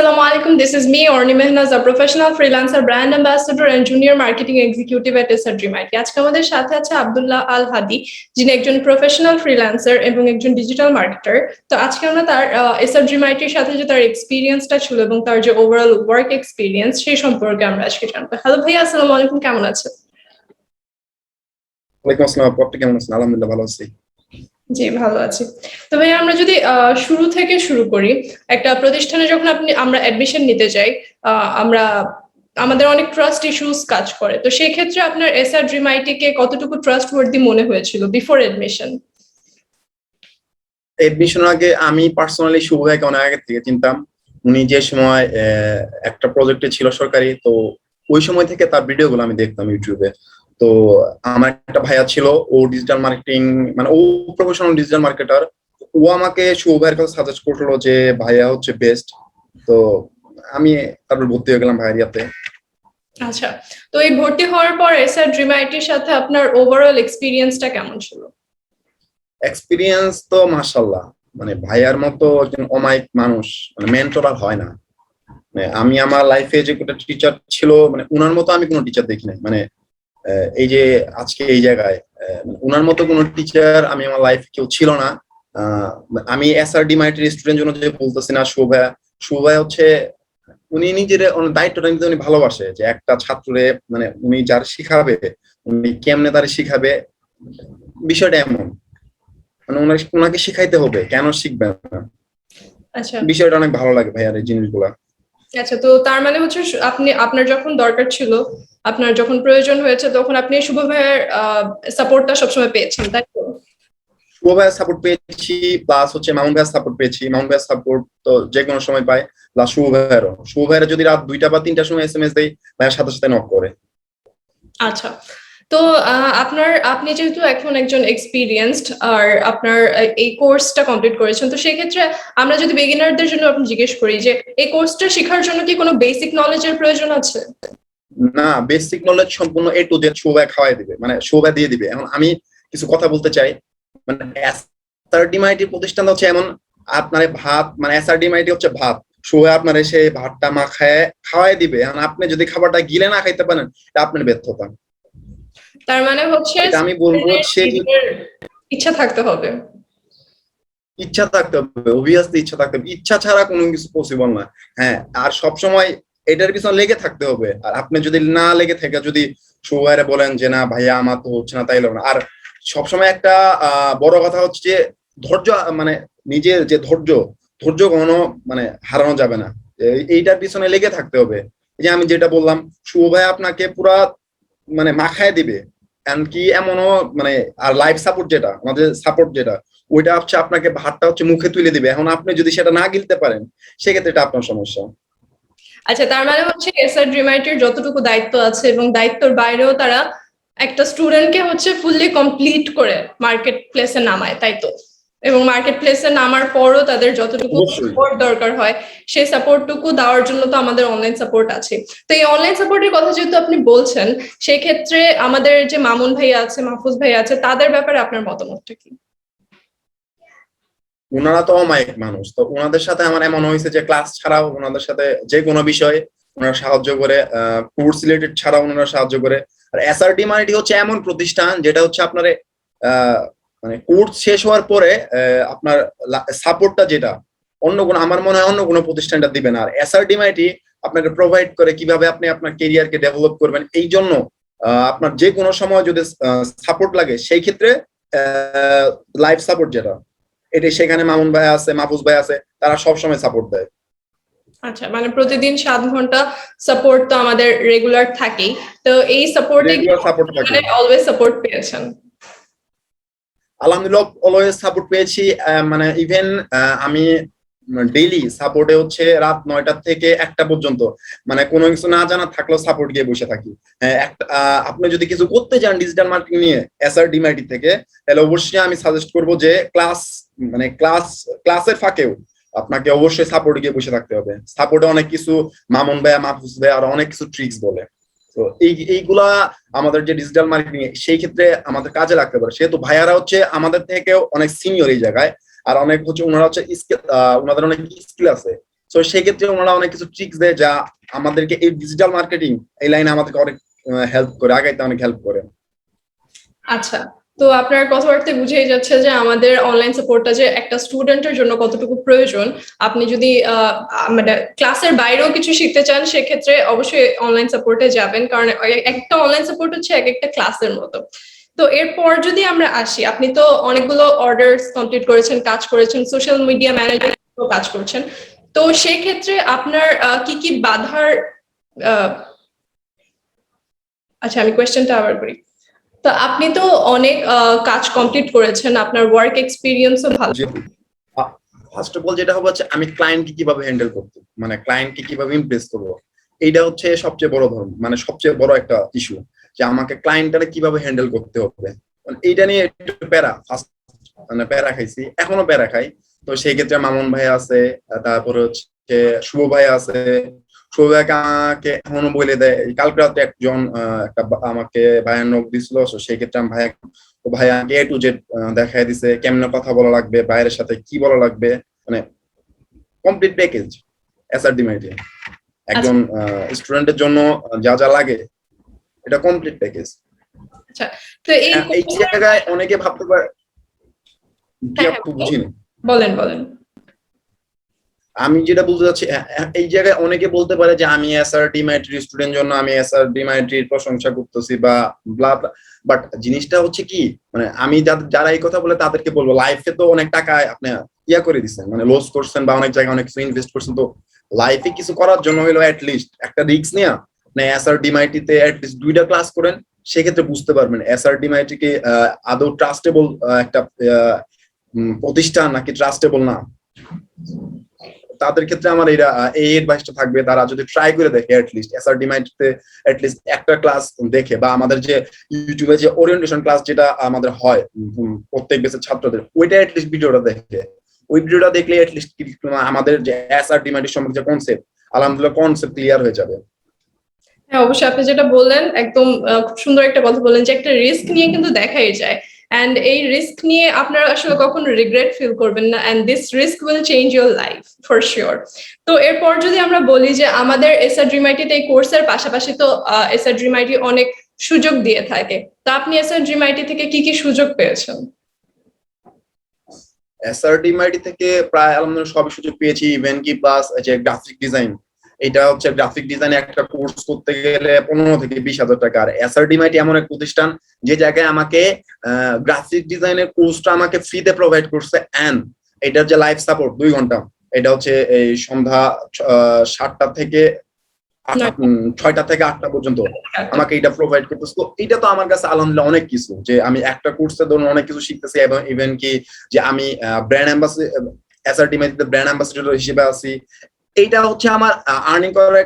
Assalamu alaikum. This is me, Orni Mehnaz, a professional freelancer, brand ambassador, and junior marketing executive at SRDMIT. আজকে আমাদের সাথে আছে আব্দুল্লাহ আল হাদি, যিনি একজন প্রফেশনাল ফ্রিল্যান্সার এবং একজন ডিজিটাল মার্কেটার। তো আজকে আমরা তার SRDMIT এর সাথে যে তার এক্সপেরিয়েন্সটা ছিল এবং তার যে ওভারঅল ওয়ার্ক এক্সপেরিয়েন্স সেই সম্পর্কে আমরা আজকে জানবো। হ্যালো ভাইয়া, আসসালামু আলাইকুম, কেমন আছেন? ওয়ালাইকুম আসসালাম, আপনি কেমন আছেন? আলহামদুলিল্লাহ ভালো আছি। জি, ভালো আছি। তো ভাইয়া, আমরা যদি শুরু থেকে শুরু করি, একটা প্রতিষ্ঠানে যখন আমরা অ্যাডমিশন নিতে যাই, আমাদের অনেক ট্রাস্ট ইস্যুস কাজ করে। তো সেই ক্ষেত্রে আপনার SRDMIT কে কতটুকু ট্রাস্টওয়ার্দি মনে হয়েছিল বিফোর এডমিশন? এডমিশন আগে আমি পার্সোনালি শুভ ভাইকে অনেক আগে থেকে চিনতাম। উনি যে সময় একটা প্রজেক্টে ছিল সরকারি, তো ওই সময় থেকে তার ভিডিওগুলো আমি দেখতাম ইউটিউবে। তো আমার একটা ভাইয়া ছিল, ও ডিজিটাল মার্কেটিং, মানে ও প্রফেশনাল ডিজিটাল মার্কেটার। ও আমাকে শুভ ভাইয়ের কাছে সাজেস্ট করলো যে ভাইয়া হচ্ছে বেস্ট। তো আমি তারপর ভর্তি হয়ে গেলাম ভাইয়ের ইয়াতে। আচ্ছা, তো এই ভর্তি হওয়ার পর SRDMIT এর সাথে আপনার ওভারঅল এক্সপেরিয়েন্সটা কেমন ছিল? এক্সপিরিয়েন্স তো মাশাআল্লাহ, মানে ভাইয়ার মতো একজন অমায়িক মানুষ মানে মেন্টর আর হয় না। মানে আমি আমার লাইফে যে একটা টিচার ছিল, মানে উনার মতো আমি কোনো টিচার দেখি নাই। মানে এই যে আজকে এই জায়গায় উনার মতো কোনো টিচার আমি আমার লাইফে কেউ ছিল না। আমি SRDMIT স্টুডেন্ট জন্য যে বলতেছি না, শুভ ভাইয়া হচ্ছে উনি নিজের দায়িত্বটা নিতে উনি ভালোবাসে, যে একটা ছাত্রে মানে উনি যার শিখাবে উনি কেমনে তার শিখাবে, বিষয়টা এমন। মানে ওনাকে শিখাইতে হবে, কেন শিখবেন না। আচ্ছা, বিষয়টা অনেক ভালো লাগে ভাইয়ার এই জিনিসগুলা। আচ্ছা, তো তার মানে হচ্ছে আপনার যখন দরকার ছিল, আপনার যখন প্রয়োজন হয়েছে, তখন আপনি শুভ ভাইয়ের সাপোর্টটা সবসময় পেয়েছেন, তাই তো? শুভ ভাইয়ের সাপোর্ট পেয়েছি, প্লাস হচ্ছে মামুন ভাইয়ের সাপোর্ট পেয়েছি। মামুন ভাইয়ের সাপোর্ট তো যে কোনো সময় পায়, প্লাস শুভ ভাইয়ের যদি রাত 2টা বা 3টার সময় SMS দেয়, ভাইয়ের সাথে সাথে নক করে। আচ্ছা, তো আপনি যেহেতু এখন একজন এক্সপিরিয়েন্সড আর আপনার এই কোর্সটা কমপ্লিট করেছেন, তো সেই ক্ষেত্রে আমরা যদি বিগিনারদের জন্য আপনি জিজ্ঞেস করি যে এই কোর্সটা শেখার জন্য কি কোনো বেসিক নলেজের প্রয়োজন আছে? না, বেসিক নলেজ সম্পূর্ণ A to Z শুভ ভাই খাওয়াই দিবে, মানে শুভ ভাই দিয়ে দিবে। এখন আমি কিছু কথা বলতে চাই। মানে SRDMIT প্রতিষ্ঠানটা হচ্ছে এমন, আপনার ভাত মানে SRDMIT হচ্ছে ভাত, শুভ ভাই আপনার এসে ভাতটা মাখায় খাওয়াই দিবে। এখন আপনি যদি খাবারটা গিলে না খাইতে পারেন, এটা আপনার ব্যর্থতা। তার মানে হচ্ছে আমি বলবো সে ইচ্ছা থাকতে হবে। ইচ্ছা থাকতে হবে, অবভিয়াসলি ইচ্ছা থাকতে হবে। ইচ্ছা ছাড়া কোনো কিছু পসিবল না। হ্যাঁ, আর সবসময় এটার পিছনে লেগে থাকতে হবে। আর আপনি যদি না লেগে থেকে যদি সবাইরে বলেন যে না ভাইয়া আমার তো হচ্ছে না, তাইলে না। আর সবসময় একটা বড় কথা হচ্ছে যে ধৈর্য, মানে নিজের যে ধৈর্য কখনো মানে হারানো যাবে না। এইটার পিছনে লেগে থাকতে হবে। এই যে আমি যেটা বললাম, শুভ ভাই আপনাকে পুরা মানে মাখায় দিবে। এমনকি এমনও মানে, আর লাইফ সাপোর্ট যেটা আমাদের সাপোর্ট যেটা, ওইটা হচ্ছে আপনাকে ভাতটা হচ্ছে মুখে তুলে দিবে। এখন আপনি যদি সেটা না গিলতে পারেন, সেক্ষেত্রে এটা আপনার সমস্যা। আচ্ছা, তার মানে হচ্ছে SRDMIT এর যতটুকু দায়িত্ব আছে এবং দায়িত্বের বাইরেও তারা একটা স্টুডেন্টকে হচ্ছে ফুললি কমপ্লিট করে মার্কেট প্লেসে নামায়, তাই তো? এবং মার্কেট প্লেসে নামার পরও তাদের যতটুকু সাপোর্ট দরকার হয় সেই সাপোর্টটুকু দেওয়ার জন্য তো আমাদের অনলাইন সাপোর্ট আছে। তো এই অনলাইন সাপোর্টের কথা যেহেতু আপনি বলছেন, সেই ক্ষেত্রে আমাদের যে মামুন ভাইয়া আছে, মাহফুজ ভাইয়া আছে, তাদের ব্যাপারে আপনার মতামতটা কি? ওনারা তো অমায়িক মানুষ। তো ওনাদের সাথে আমার এমন হয়েছে যে ক্লাস ছাড়াও ওনাদের সাথে যে কোনো বিষয়ে ওনারা সাহায্য করে, কোর্স রিলেটেড ছাড়াও ওনারা সাহায্য করে। আর SRDMIT হচ্ছে এমন প্রতিষ্ঠান যেটা হচ্ছে আপনার মানে কোর্স শেষ হওয়ার পরে আপনার সাপোর্টটা যেটা অন্য কোনো, আমার মনে হয় অন্য কোনো প্রতিষ্ঠানটা দিবে না। আর SRDMIT আপনাকে প্রোভাইড করে কিভাবে আপনি আপনার কেরিয়ারকে ডেভেলপ করবেন। এই জন্য আপনার যে কোনো সময় যদি সাপোর্ট লাগে, সেই ক্ষেত্রে লাইফ সাপোর্ট যেটা, এটা সেখানে মামুন ভাই আছে, মাহফুজ ভাই আছে, তারা সবসময় সাপোর্ট দেয়। আচ্ছা, মানে প্রতিদিন 7 ঘন্টা সাপোর্ট তো আমাদের রেগুলার থাকেই। তো এই সাপোর্টে অলওয়েজ সাপোর্ট পেয়েছেন? আলহামদুলিল্লাহ অলওয়েজ সাপোর্ট পেয়েছি। মানে ইভেন আমি ডেইলি সাপোর্টে হচ্ছে রাত 9টা থেকে 1টা পর্যন্ত, মানে কোনো কিছু না জানা থাকলেও সাপোর্ট গিয়ে বসে থাকি। আপনি যদি কিছু করতে চান ডিজিটাল মার্কেটিং নিয়ে SRDMIT থেকে, তাহলে অবশ্যই আমি সাজেস্ট করবো যে ক্লাসের ফাঁকেও আপনাকে অবশ্যই সাপোর্ট গিয়ে বসে থাকতে হবে। সাপোর্টে অনেক কিছু মামুন ভাইয়া, মাহফুজ ভাইয়া আর অনেক কিছু ট্রিক্স বলে। তো এইগুলা আমাদের যে ডিজিটাল মার্কেটিং সেই ক্ষেত্রে আমাদের কাজে লাগতে পারে। সেহেতু ভাইয়ারা হচ্ছে আমাদের থেকেও অনেক সিনিয়র এই জায়গায়, আর অনেক হচ্ছে ওনারা হচ্ছে ওনাদের অনেক স্কিল আছে। তো সেক্ষেত্রে ওনারা অনেক কিছু ট্রিক্স দেয় যা আমাদেরকে এই ডিজিটাল মার্কেটিং এই লাইনে আমাদেরকে অনেক হেল্প করে, আগাইতে অনেক হেল্প করে। আচ্ছা, তো আপনার কথাবার্তায় বুঝেই যাচ্ছে যে আমাদের অনলাইন সাপোর্টটা যে একটা স্টুডেন্টের জন্য কতটুকু প্রয়োজন। আপনি যদি মানে ক্লাসের বাইরেও কিছু শিখতে চান সেক্ষেত্রে অবশ্যই অনলাইন সাপোর্টে যাবেন, কারণ একটা অনলাইন সাপোর্ট হচ্ছে এক একটা ক্লাসের মতো। তো এরপর যদি আমরা আসি, আপনি তো অনেকগুলো অর্ডারস কমপ্লিট করেছেন, কাজ করেছেন, সোশ্যাল মিডিয়া ম্যানেজার কাজ করছেন। তো সেই ক্ষেত্রে আপনার কি কি বাধার আচ্ছা আমি কোয়েশ্চেনটা আবার করি। তো আপনি তো অনেক কাজ কমপ্লিট করেছেন, আপনার ওয়ার্ক এক্সপিরিয়েন্সও ভালো। ফার্স্ট অফ অল যেটা হবে হচ্ছে আমি ক্লায়েন্টকে কিভাবে হ্যান্ডেল করতে, মানে ক্লায়েন্টকে কিভাবে ইমপ্রেস করবো, এইটা হচ্ছে সবচেয়ে বড় ধর্ম, মানে সবচেয়ে বড় একটা ইস্যু যে আমাকে ক্লায়েন্টটারে কিভাবে হ্যান্ডেল করতে হবে। এইটা নিয়ে একটু প্যারা, মানে প্যারা খাইছি, এখনো প্যারা খাই। তো সেই ক্ষেত্রে মামুন ভাই আছে, তারপরে হচ্ছে শুভ ভাই আছে। শুভ ভাইকে আমাকে এখনো বলে দেয়, কালকে রাতে একজন একটা আমাকে ভাইয়ের নক দিছিল, সেই ক্ষেত্রে আমি ভাইয়া এ টু জেড দেখাই দিছে কেমনে কথা বলা লাগবে, বাইরের সাথে কি বলা লাগবে, মানে কমপ্লিট প্যাকেজ এসআরডি মাইটে একজন স্টুডেন্টের জন্য যা যা লাগে এটা কমপ্লিট প্যাকেজ। আচ্ছা, তো এই জায়গায় অনেকে ভাবতে পারে কি আপু বুঝিনি, বলেন বলেন। আমি যেটা বলতে চাচ্ছি, এই জায়গায় অনেকে বলতে পারে যে আমি এসআরডি মাইট্রির স্টুডেন্ট জন্য আমি এসআরডি মাইট্রির প্রশংসা করতেছি বা ব্লা ব্লা, বাট জিনিসটা হচ্ছে কি, মানে আমি যারা এই কথা বলে তাদেরকে বলবো লাইফে তো অনেক টাকা আপনি ইয়া করে দিচ্ছেন, মানে লস করছেন বা অনেক জায়গায় অনেক কিছু ইনভেস্ট করছেন, তো লাইফে কিছু করার জন্য হলো লিস্ট একটা রিস্ক নিয়ে আপনি এসআরডি মাইট্রিতে লিস্ট 2টা ক্লাস করেন, সেক্ষেত্রে বুঝতে পারবেন এসআরডি মাইট্রিকে আদৌ ট্রাস্টেবল একটা প্রতিষ্ঠান নাকি ট্রাস্টেবল না। তাদের ক্ষেত্রে আমার এই অ্যাডভাইসটা থাকবে, তারা যদি ট্রাই করে দেখে অ্যাটলিস্ট এসআরডি মাইন্ডতে অ্যাটলিস্ট একটা ক্লাস দেখে, বা আমাদের যে ইউটিউবে যে ওরিয়েন্টেশন ক্লাস যেটা আমাদের হয় প্রত্যেক ব্যাচের ছাত্রদের, ওইটা অ্যাটলিস্ট ভিডিওটা দেখে, ওই ভিডিওটা দেখলে অ্যাটলিস্ট আমাদের যে এসআরডি মাইন্ডের সম্পর্কে যে কনসেপ্ট, আলহামদুলিল্লাহ কনসেপ্ট ক্লিয়ার হয়ে যাবে। হ্যাঁ অবশ্যই, আপনি যেটা বললেন একদম খুব সুন্দর একটা কথা বললেন যে একটা রিস্ক নিয়ে কিন্তু দেখাই যায়, এন্ড এই রিস্ক নিয়ে আপনারা আসলে কখনো রিগ্রেট ফিল করবেন না, and this risk will change your life for sure. তো এরপর যদি আমরা বলি যে আমাদের এসআরড্রিমাইটিতে এই কোর্সের পাশাপাশি তো এসআরড্রিমাইটি অনেক সুযোগ দিয়ে থাকে, তো আপনি এসআরড্রিমাইটি থেকে কি কি সুযোগ পেয়েছেন? এসআরডি মাইটি থেকে প্রায় আলহামদুলিল্লাহ সবই সুযোগ পেয়েছি, ইভেন কি প্লাস যে গ্রাফিক ডিজাইন, এটা হচ্ছে গ্রাফিক ডিজাইনে একটা কোর্স করতে গেলে 15 থেকে 20,000 টাকা। আর এসআরডি মাইটি এমন এক প্রতিষ্ঠান যে জায়গায় আমাকে গ্রাফিক ডিজাইনের কোর্সটা আমাকে ফ্রিতে প্রোভাইড করছে, এন্ড এটার যে লাইভ সাপোর্ট 2 ঘন্টা, এটা হচ্ছে এই সন্ধ্যা 7টা থেকে 6টা থেকে 8টা পর্যন্ত আমাকে এটা প্রোভাইড করতেছে। তো এটা তো আমার কাছে আলহামদুলিল্লাহ অনেক কিছু, যে আমি একটা কোর্সে ধরুন অনেক কিছু শিখতেছি, এবং ইভেন কি যে আমি ব্র্যান্ড অ্যাম্বাসেডর, এসআরডি মাইটিতে ব্র্যান্ড অ্যাম্বাসেডর হিসেবে আছি, এইটা হচ্ছে আমার আর্নিং করার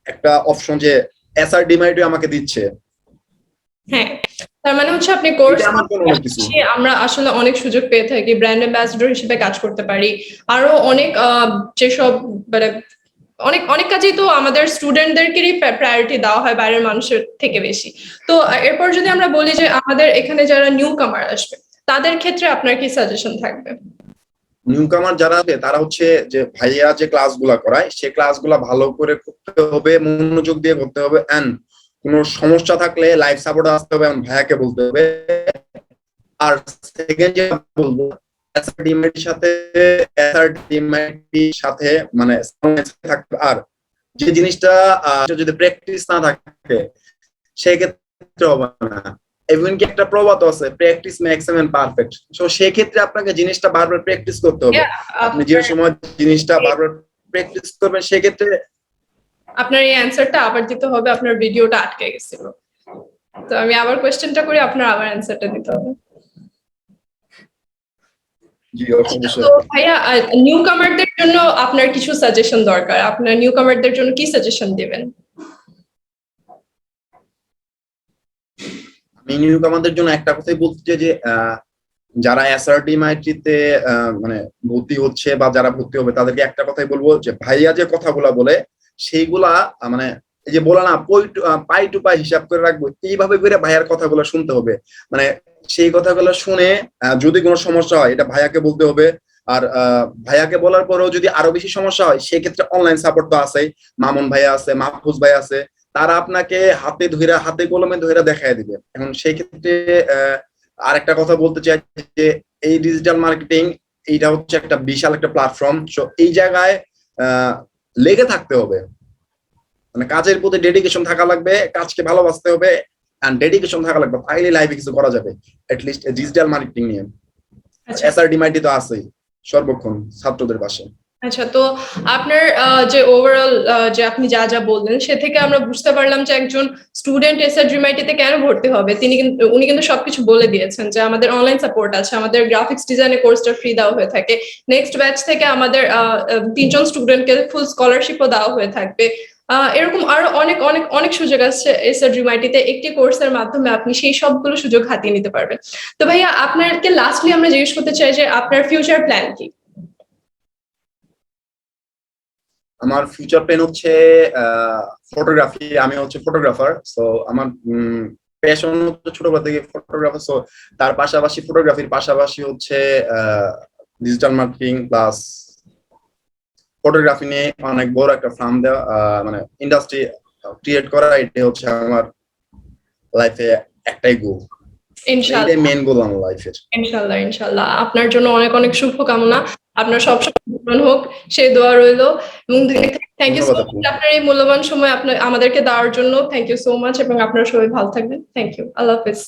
একটা অপশন যে এসআরডি মাইটি আমাকে দিচ্ছে। হ্যাঁ, তার মানে হচ্ছে আপনি কোর্স, আমরা আসলে অনেক সুযোগ পেয়ে থাকি, ব্র্যান্ড অ্যাম্বাসেডর হিসেবে কাজ করতে পারি, আরো অনেক যেসব মানে অনেক অনেক কাজেই তো আমাদের স্টুডেন্টদেরকেই প্রায়োরিটি দেওয়া হয় বাইরের মানুষের থেকে বেশি। তো এরপর যদি আমরা বলি যে আমাদের এখানে যারা নিউ কামার আসবে তাদের ক্ষেত্রে আপনার কি সাজেশন থাকবে? নিউ কামার যারা আছে তারা হচ্ছে যে ভাইয়া যে ক্লাসগুলা করায় সে ক্লাসগুলা ভালো করে করতে হবে, মনোযোগ দিয়ে করতে হবে, এন্ড কোনো সমস্যা থাকলে লাইভ সাপোর্ট আসতে হবে এবং ভাইয়াকে বলতে হবে। আর সেকেন্ড যে বলবো, এসআরডিএমআইটির সাথে মানে থাকবে। আর যে জিনিসটা যদি প্র্যাকটিস না থাকে সেক্ষেত্রে হবে না। এমনকি একটা প্রবাদ আছে, practice makes a man perfect. So সেই ক্ষেত্রে আপনাকে জিনিসটা বারবার প্র্যাকটিস করতে হবে। আপনি যে সময় জিনিসটা বারবার প্র্যাকটিস করবেন সেক্ষেত্রে আপনার এই অ্যানসারটা আবার দিতে হবে, আপনার ভিডিওটা আটকে গেছিল, তো আমি আবার কোশ্চেনটা করি, আপনার আবার অ্যানসারটা দিতে হবে। তো ভাইয়া নিউ কামারদের জন্য আপনার কিছু সাজেশন দরকার, আপনার নিউ কামারদের জন্য কি সাজেশন দিবেন? আমি নিউ কামারদের জন্য একটা কথাই বলতে চাই যে যারা এসআরডি মাইটিতে মানে ভর্তি হচ্ছে বা যারা ভর্তি হবে তাদেরকে একটা কথাই বলবো যে ভাইয়া যে কথাগুলা বলে সেইগুলা মানে এই যে বলা না পাই টু পাই হিসাব করে রাখবো, এইভাবে করে ভাইয়ার কথাগুলো শুনতে হবে। মানে সেই কথাগুলো শুনে যদি কোনো সমস্যা হয় এটা ভাইয়াকে বলতে হবে, আর ভাইয়াকে বলার পরেও যদি আরো বেশি সমস্যা হয় সেক্ষেত্রে অনলাইন সাপোর্ট তো আছেই, মামুন ভাইয়া আছে, মাহফুজ ভাই আছে, তারা আপনাকে হাতে কলমে ধইরা দেখায় দিবে। এখন সেই ক্ষেত্রে আরেকটা কথা বলতে চাই যে এই ডিজিটাল মার্কেটিং এইটা হচ্ছে একটা বিশাল একটা প্ল্যাটফর্ম। সো এই জায়গায় লেগে থাকতে হবে, মানে কাজের প্রতি ডেডিকেশন থাকা লাগবে, কাজকে ভালোবাসতে হবে এন্ড ডেডিকেশন থাকা লাগবে, তাইলে লাইফে কিছু করা যাবে এটলিস্ট ডিজিটাল মার্কেটিং নিয়ে। আচ্ছা এসআরডি মাইটি তো আছেই সর্বক্ষণ ছাত্রদের পাশে। আচ্ছা, তো আপনার যে ওভারঅল যে আপনি যা যা বললেন সে থেকে আমরা বুঝতে পারলাম যে একজন স্টুডেন্ট এসআরজিমাইটিতে কেন ভর্তি হবে। উনি কিন্তু সবকিছু বলে দিয়েছেন যে আমাদের অনলাইন সাপোর্ট আছে, আমাদের গ্রাফিক্স ডিজাইনের কোর্সটা ফ্রি দেওয়া হয়ে থাকে, নেক্সট ব্যাচ থেকে আমাদের 3জন স্টুডেন্টকে ফুল স্কলারশিপও দেওয়া হয়ে থাকবে। এরকম আরো অনেক অনেক অনেক সুযোগ আছে এসআরজিমাইটিতে, একটি কোর্সের মাধ্যমে আপনি সেই সবগুলো সুযোগ হাতিয়ে নিতে পারবেন। তো ভাইয়া আপনাকে লাস্টলি আমরা জিজ্ঞেস করতে চাই যে আপনার ফিউচার প্ল্যান কি? আমার ফিউচার প্ল্যান হচ্ছে ফটোগ্রাফি। আমি হচ্ছে ফটোগ্রাফার, সো আমার প্যাশন হচ্ছে ছোটবেলা থেকে ফটোগ্রাফার। সো তার পাশাপাশি ফটোগ্রাফির পাশাপাশি হচ্ছে ডিজিটাল মার্কেটিং প্লাস ফটোগ্রাফি নিয়ে অনেক বড় একটা ফার্ম দেওয়া, মানে ইন্ডাস্ট্রি ক্রিয়েট করা, এটাই হচ্ছে আমার লাইফে একটাই গোল। ইনশাআল্লাহ, এটাই মেইন গোল আমার লাইফের। ইনশাআল্লাহ, ইনশাআল্লাহ আপনার জন্য অনেক অনেক শুভকামনা, আপনার সব পূরণ হোক সেই দোয়া রইলো। এবং থ্যাংক ইউ সো ধন্যবাদ আপু। মাচ আপনার এই মূল্যবান সময় আপনার আমাদেরকে দেওয়ার জন্য। থ্যাংক ইউ সো মাচ এবং আপনারা সবাই ভালো থাকবেন। থ্যাংক ইউ, আল্লাহ হাফেজ।